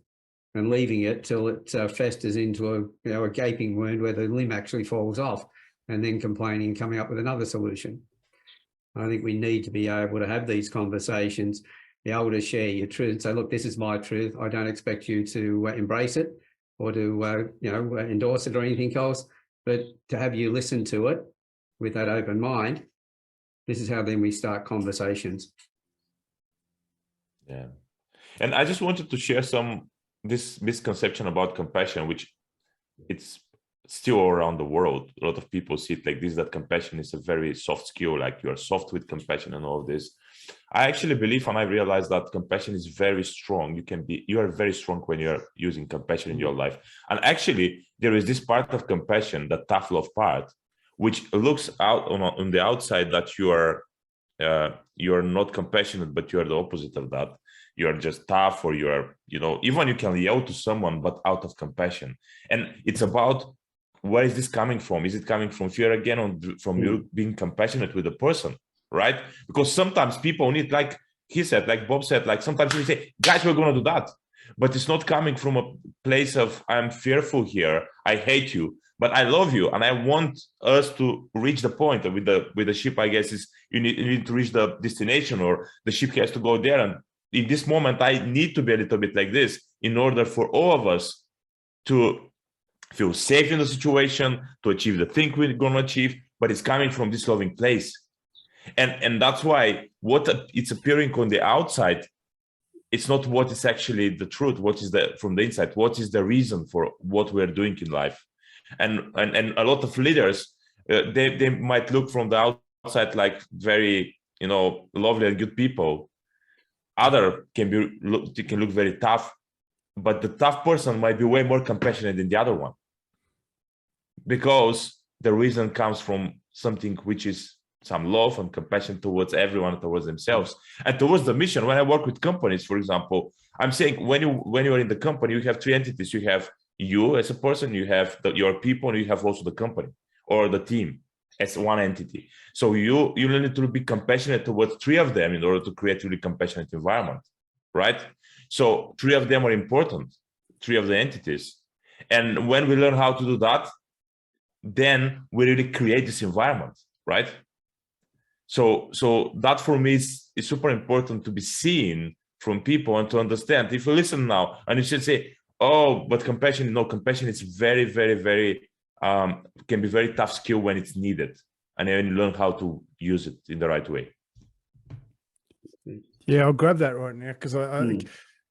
and leaving it till it festers into a gaping wound where the limb actually falls off, and then complaining and coming up with another solution. I think we need to be able to have these conversations, be able to share your truth and say, look, this is my truth. I don't expect you to embrace it or to endorse it or anything else, but to have you listen to it with that open mind. This is how then we start conversations. Yeah. And I just wanted to share this misconception about compassion, which it's still around the world. A lot of people see it like this, that compassion is a very soft skill, like you are soft with compassion and all of this. I actually believe, and I realized that compassion is very strong. You are very strong when you're using compassion in your life. And actually, there is this part of compassion, the tough love part, which looks out on the outside that you are not compassionate, but you are the opposite of that. You are just tough, or you are, even you can yell to someone, but out of compassion. And it's about, where is this coming from? Is it coming from fear again, or from you being compassionate with the person, right? Because sometimes people need, like he said, like Bob said, like sometimes we say, guys, we're going to do that. But it's not coming from a place of, I'm fearful here, I hate you, but I love you. And I want us to reach the point with the ship, I guess, is you need to reach the destination, or the ship has to go there. And in this moment, I need to be a little bit like this in order for all of us to feel safe in the situation, to achieve the thing we're going to achieve, but it's coming from this loving place. And that's why what it's appearing on the outside, it's not what is actually the truth, what is from the inside, what is the reason for what we're doing in life. And a lot of leaders, they might look from the outside like very, lovely and good people. Other can look very tough, but the tough person might be way more compassionate than the other one, because the reason comes from something which is some love and compassion towards everyone, towards themselves, and towards the mission. When I work with companies, for example, I'm saying when you are in the company, you have three entities. You have you as a person, you have your people, and you have also the company or the team as one entity. So you need to be compassionate towards three of them in order to create a really compassionate environment, right? So three of them are important, three of the entities. And when we learn how to do that, then we really create this environment, right? So that for me is super important to be seen from people and to understand. If you listen now and you should say, oh, but compassion, no, compassion is very, very, very, can be very tough skill when it's needed. And then you learn how to use it in the right way. Yeah, I'll grab that right now because I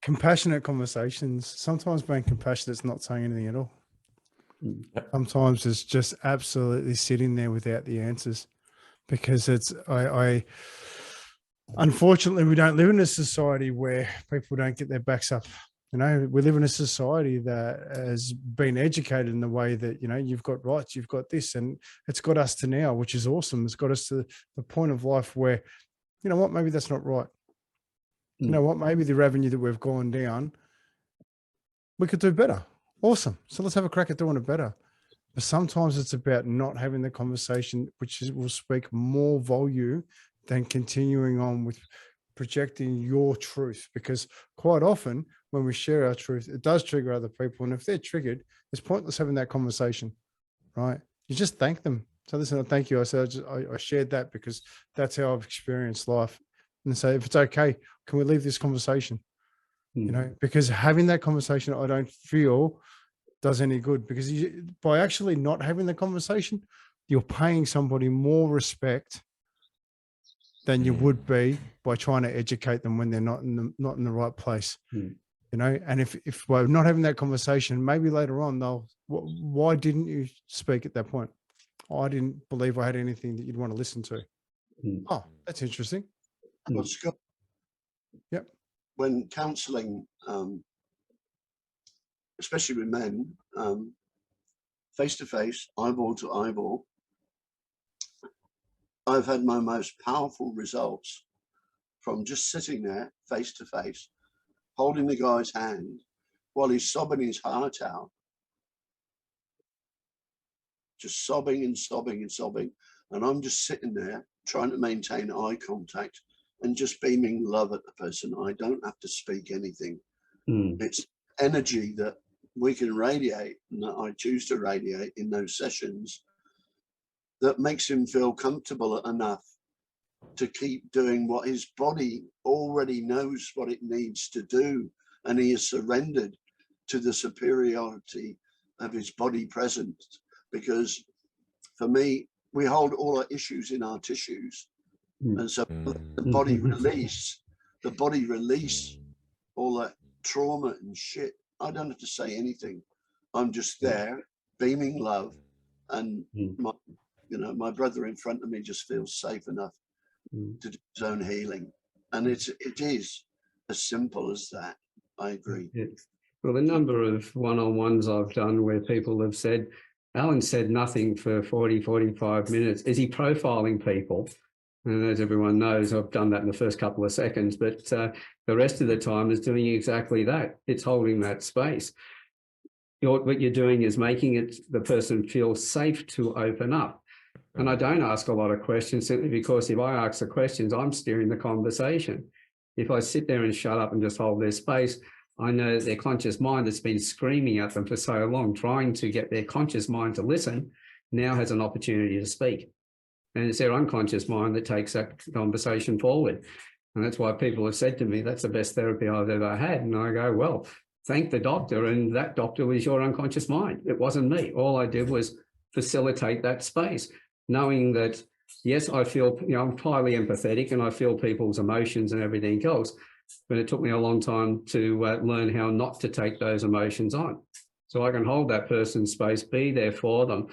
compassionate conversations, sometimes being compassionate is not saying anything at all. Sometimes it's just absolutely sitting there without the answers, because it's unfortunately we don't live in a society where people don't get their backs up. You know, we live in a society that has been educated in the way that, you know, you've got rights, you've got this, and it's got us to now, which is awesome. It's got us to the point of life where, you know what, maybe that's not right. You know what, maybe the revenue that we've gone down, we could do better. Awesome. So let's have a crack at doing it better. But sometimes it's about not having the conversation, which will speak more volume than continuing on with projecting your truth. Because quite often when we share our truth, it does trigger other people. And if they're triggered, it's pointless having that conversation, right? You just thank them. So listen, thank you. I said, I shared that because that's how I've experienced life. And say, if it's okay, can we leave this conversation? You know, because having that conversation, I don't feel does any good, because by actually not having the conversation, you're paying somebody more respect than you would be by trying to educate them when they're not in the right place. You know, and if we're not having that conversation, maybe later on why didn't you speak at that point? Oh, I didn't believe I had anything that you'd want to listen to. Oh, that's interesting. Well, Scott, yep. When counselling, especially with men, face to face, eyeball to eyeball, I've had my most powerful results from just sitting there face to face, holding the guy's hand while he's sobbing his heart out, just sobbing and sobbing and sobbing. And I'm just sitting there trying to maintain eye contact and just beaming love at the person. I don't have to speak anything. It's energy that we can radiate, and that I choose to radiate in those sessions, that makes him feel comfortable enough to keep doing what his body already knows what it needs to do. And he is surrendered to the superiority of his body presence. Because for me, we hold all our issues in our tissues. And so the body release all that trauma and shit. I don't have to say anything. I'm just there beaming love, and my brother in front of me just feels safe enough to do his own healing. And it is as simple as that. I agree. Well, the number of one-on-ones I've done where people have said, Alan said nothing for 40, 45 minutes. Is he profiling people? And as everyone knows, I've done that in the first couple of seconds, but the rest of the time is doing exactly that. It's holding that space. What you're doing is making the person feel safe to open up. And I don't ask a lot of questions simply because if I ask the questions, I'm steering the conversation. If I sit there and shut up and just hold their space, I know that their conscious mind that's been screaming at them for so long, trying to get their conscious mind to listen, now has an opportunity to speak. And it's their unconscious mind that takes that conversation forward. And that's why people have said to me, that's the best therapy I've ever had. And I go, well, thank the doctor. And that doctor was your unconscious mind. It wasn't me. All I did was facilitate that space, knowing that, yes, I feel, I'm highly empathetic and I feel people's emotions and everything else. But it took me a long time to learn how not to take those emotions on. So I can hold that person's space, be there for them,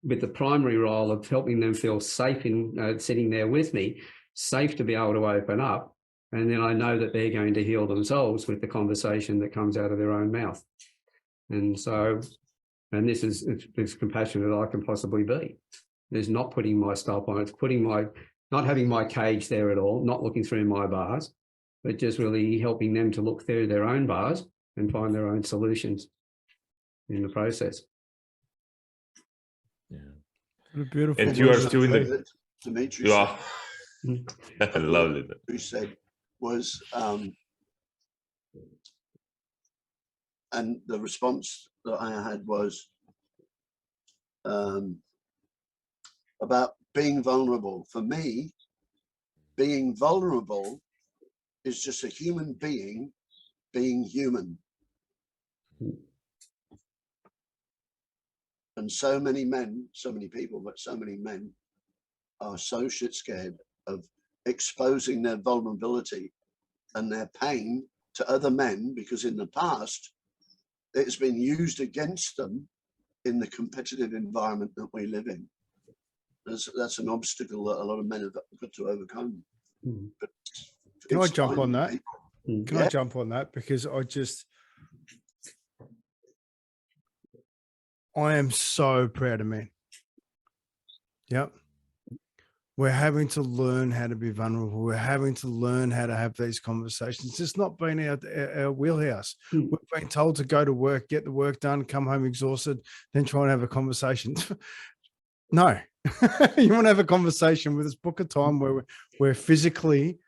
with the primary role of helping them feel safe in sitting there with me, safe to be able to open up. And then I know that they're going to heal themselves with the conversation that comes out of their own mouth. And so, and this is as compassionate as I can possibly be. is not putting my stop on. It's not having my cage there at all, not looking through my bars, but just really helping them to look through their own bars and find their own solutions in the process. Yeah. What a beautiful. And you are words. still in the. Dimitar Yeah. said, Lovely. who said was, and the response that I had was about being vulnerable. For me, being vulnerable is just a human being human. And so many men, so many people, but so many men are so shit scared of exposing their vulnerability and their pain to other men, because in the past it's been used against them in the competitive environment that we live in. That's an obstacle that a lot of men have got to overcome. But Can I jump on that? people. Can I jump on that? Because I am so proud of men. Yep. We're having to learn how to be vulnerable. We're having to learn how to have these conversations. It's not been our wheelhouse. We've been told to go to work, get the work done, come home exhausted, then try and have a conversation. No, you want to have a conversation with us, book a time where we're physically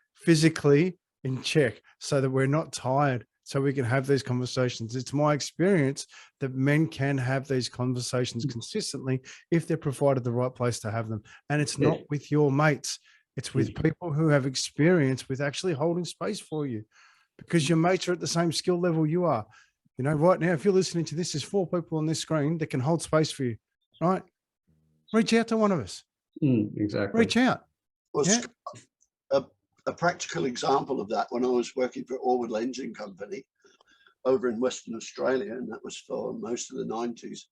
in check so that we're not tired, so we can have these conversations. It's my experience that men can have these conversations consistently if they're provided the right place to have them. And it's not with your mates. It's with people who have experience with actually holding space for you, because your mates are at the same skill level you are. You know, right now, if you're listening to this, there's 4 people on this screen that can hold space for you, right? Reach out to one of us. Exactly. Reach out. Well, Yeah. a practical example of that, when I was working for Orbital Engine Company over in Western Australia, and that was for most of the 90s,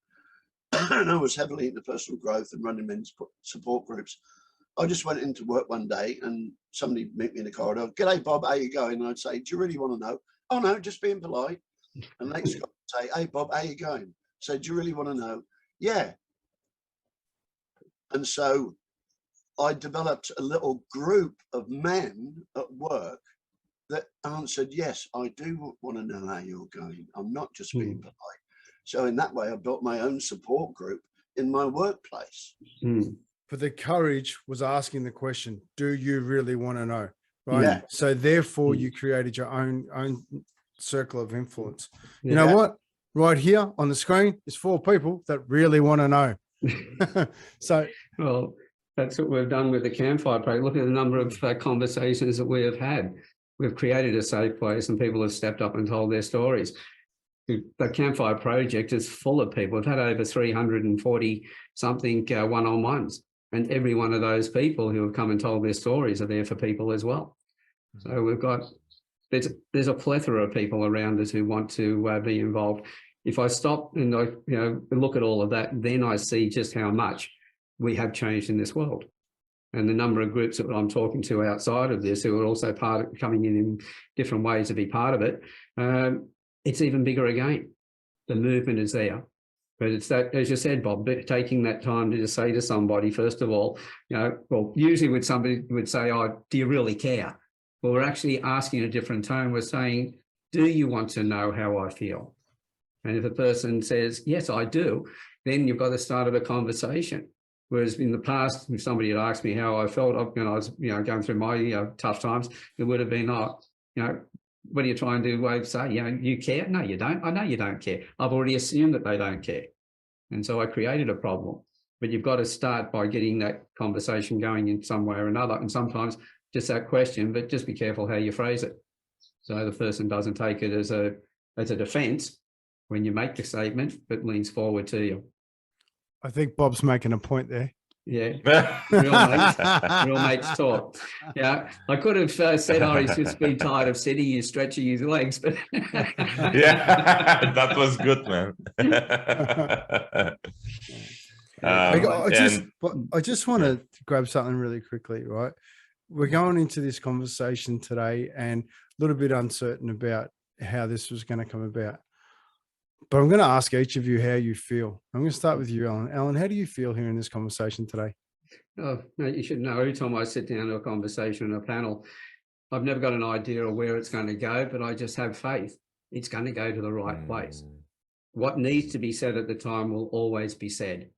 and I was heavily into personal growth and running men's support groups. I just went into work one day and somebody met me in the corridor. "G'day, Bob, how you going?" And I'd say, "Do you really want to know?" "Oh, no, just being polite." And the next guy would say, "Hey, Bob, how you going?" So, "Do you really want to know?" "Yeah." And so I developed a little group of men at work that answered, "Yes, I do want to know how you're going. I'm not just being polite." So in that way, I built my own support group in my workplace. But the courage was asking the question, do you really want to know? Right. Yeah. So therefore you created your own circle of influence. Yeah. You know what? Right here on the screen is 4 people that really want to know. So, well, that's what we've done with the Campfire Project. Look at the number of conversations that we have had. We've created a safe place and people have stepped up and told their stories. The Campfire Project is full of people. We've had over 340 something one-on-ones, and every one of those people who have come and told their stories are there for people as well. So we've got, there's a plethora of people around us who want to be involved. If I stop and I look at all of that, then I see just how much we have changed in this world. And the number of groups that I'm talking to outside of this who are also part of coming in different ways to be part of it, it's even bigger again. The movement is there. But it's that, as you said, Bob, taking that time to just say to somebody, first of all, well, usually when somebody would say, "Oh, do you really care?" Well, we're actually asking a different tone. We're saying, "Do you want to know how I feel?" And if a person says, "Yes, I do," then you've got to start a conversation. Whereas in the past, if somebody had asked me how I felt when I was, going through my tough times, it would have been, what are you trying to say? You care? No, you don't. I know you don't care. I've already assumed that they don't care. And so I created a problem. But you've got to start by getting that conversation going in some way or another. And sometimes just that question, but just be careful how you phrase it. So the person doesn't take it as a defense when you make the statement, but leans forward to you. I think Bob's making a point there. Yeah, real mates talk. Yeah, I could have said, "Oh, he's just been tired of sitting, he's stretching his legs," but yeah, that was good, man. I just want to grab something really quickly, right? We're going into this conversation today and a little bit uncertain about how this was going to come about. But I'm going to ask each of you how you feel. I'm going to start with you, Alan. Alan, how do you feel hearing this conversation today? Oh, no, you should know every time I sit down to a conversation in a panel, I've never got an idea of where it's going to go, but I just have faith. It's going to go to the right place. What needs to be said at the time will always be said.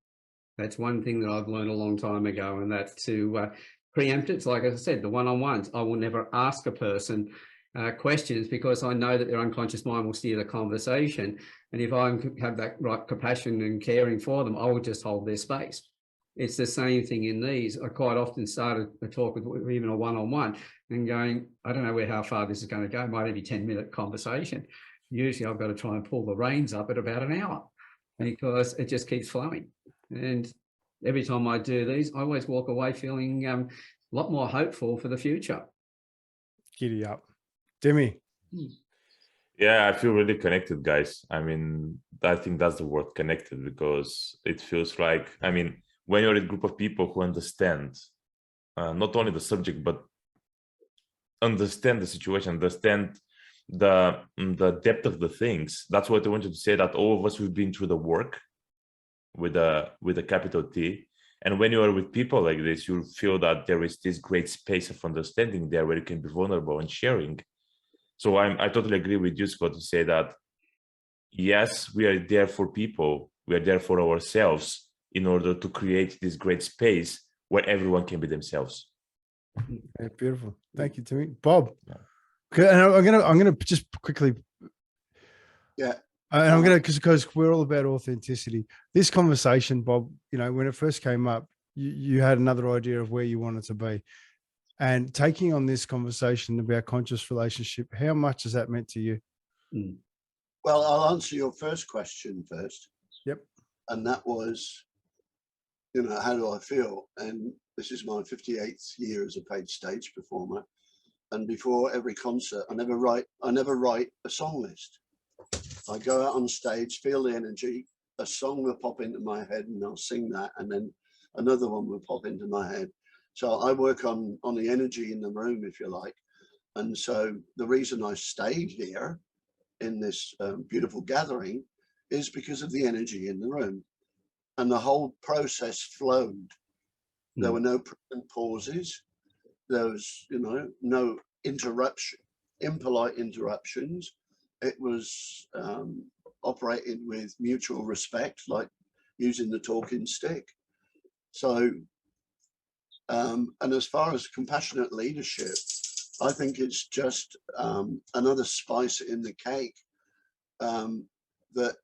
That's one thing that I've learned a long time ago, and that's to preempt it. Like I said, the one-on-ones, I will never ask a person questions because I know that their unconscious mind will steer the conversation. And if I have that right compassion and caring for them, I will just hold their space. It's the same thing in these. I quite often started a talk with even a one-on-one and going, I don't know how far this is going to go. It might be a 10-minute conversation. Usually I've got to try and pull the reins up at about an hour because it just keeps flowing. And every time I do these, I always walk away feeling a lot more hopeful for the future. Giddy up. Demi. Yeah, I feel really connected, guys. I mean, I think that's the word, connected, because it feels like, I mean, when you're in a group of people who understand not only the subject, but understand the situation, understand the depth of the things. That's what I wanted to say, that all of us, we've been through the work with a capital T. And when you are with people like this, you feel that there is this great space of understanding there where you can be vulnerable and sharing. So I totally agree with you, Scott, to say that, yes, we are there for people. We are there for ourselves in order to create this great space where everyone can be themselves. Yeah, beautiful. Thank you, Timmy. Bob. Okay, and I'm gonna just quickly. Yeah. And I'm gonna, because we're all about authenticity. This conversation, Bob, you know, when it first came up, you had another idea of where you wanted to be, and taking on this conversation about conscious relationship, how much has that meant to you? Well, I'll answer your first question first. Yep. And that was, you know, how do I feel? And this is my 58th year as a paid stage performer. And before every concert, I never write a song list. I go out on stage, feel the energy, a song will pop into my head and I'll sing that, and then another one will pop into my head. So I work on the energy in the room, if you like. And so the reason I stayed here in this beautiful gathering is because of the energy in the room. And the whole process flowed. There were no pauses. There was, you know, no interruption, impolite interruptions. It was operated with mutual respect, like using the talking stick. So, and as far as compassionate leadership, I think it's just another spice in the cake that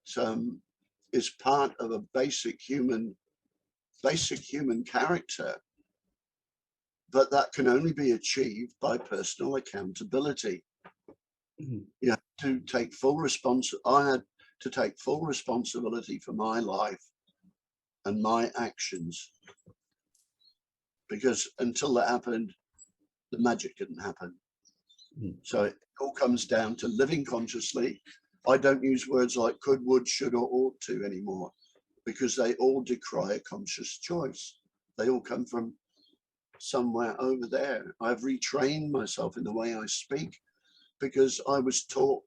is part of a basic human character, but that can only be achieved by personal accountability. You have to take full I had to take full responsibility for my life and my actions, because until that happened, the magic didn't happen. So it all comes down to living consciously. I don't use words like could, would, should, or ought to anymore, because they all decry a conscious choice. They all come from somewhere over there. I've retrained myself in the way I speak because I was taught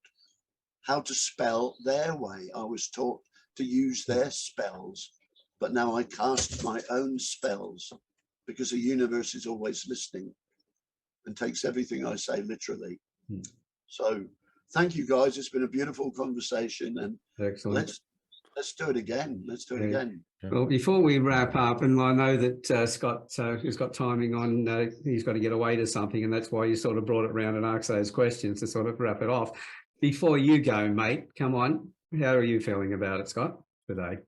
how to spell their way. I was taught to use their spells, but now I cast my own spells because the universe is always listening and takes everything I say literally. So thank you, guys. It's been a beautiful conversation, and Excellent. Let's do it again. Let's do it again. Well, before we wrap up, and I know that Scott, who's got timing on, he's got to get away to something, and that's why you sort of brought it around and asked those questions to sort of wrap it off. Before you go, mate, come on. How are you feeling about it, Scott, today?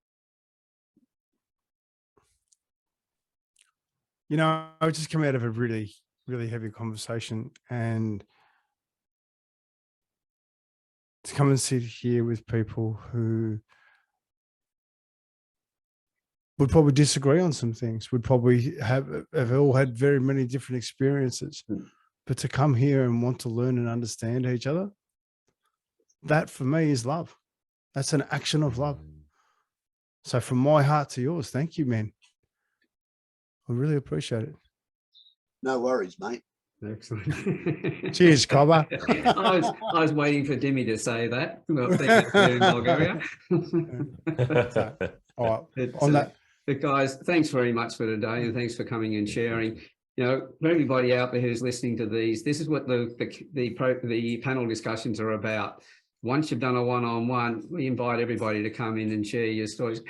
You know, I just come out of a really, really heavy conversation, and to come and sit here with people who would probably disagree on some things, would probably have all had very many different experiences, but to come here and want to learn and understand each other, that for me is love. That's an action of love. So from my heart to yours, thank you, man. I really appreciate it. No worries, mate. Excellent. Cheers, Cobber. I was waiting for Dimi to say that. Well, thank you in Bulgaria. So, all right. But, On that, but guys, thanks very much for today, and thanks for coming and sharing. You know, for everybody out there who's listening to these, this is what the panel discussions are about. Once you've done a one-on-one, we invite everybody to come in and share your stories.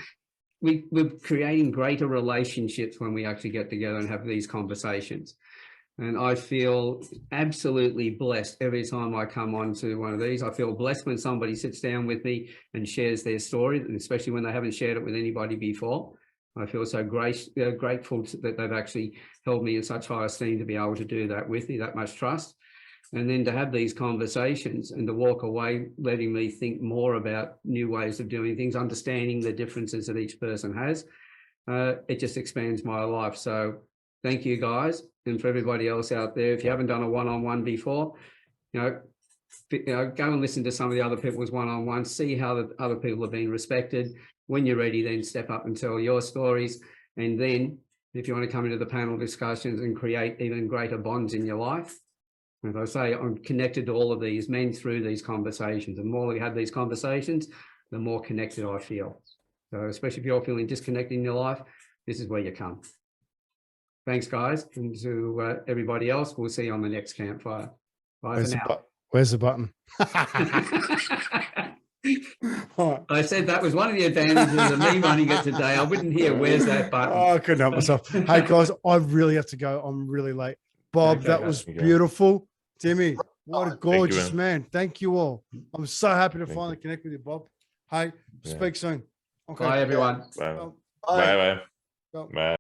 We're creating greater relationships when we actually get together and have these conversations. And I feel absolutely blessed every time I come on to one of these. I feel blessed when somebody sits down with me and shares their story, and especially when they haven't shared it with anybody before. I feel so grateful that they've actually held me in such high esteem to be able to do that with me, that much trust. And then to have these conversations and to walk away, letting me think more about new ways of doing things, understanding the differences that each person has. It just expands my life. So thank you, guys. And for everybody else out there, if you haven't done a one-on-one before, go and listen to some of the other people's one-on-ones, see how the other people have been respected. When you're ready, then step up and tell your stories. And then if you want to come into the panel discussions and create even greater bonds in your life, as I say, I'm connected to all of these men through these conversations. And the more we have these conversations, the more connected I feel. So especially if you're feeling disconnected in your life, this is where you come. Thanks, guys. And to everybody else, we'll see you on the next campfire. Bye for now. Where's the button? Right. I said that was one of the advantages of me running it today. I wouldn't hear, where's that button? Oh, I couldn't help myself. Hey, guys, I really have to go. I'm really late. Bob, Okay, that was beautiful. Timmy, what a gorgeous you, man. Thank you all. I'm so happy to finally connect with you, Bob. Hey, speak soon. Okay. Bye, everyone. Bye. Bye. Bye. Bye. Go. Bye.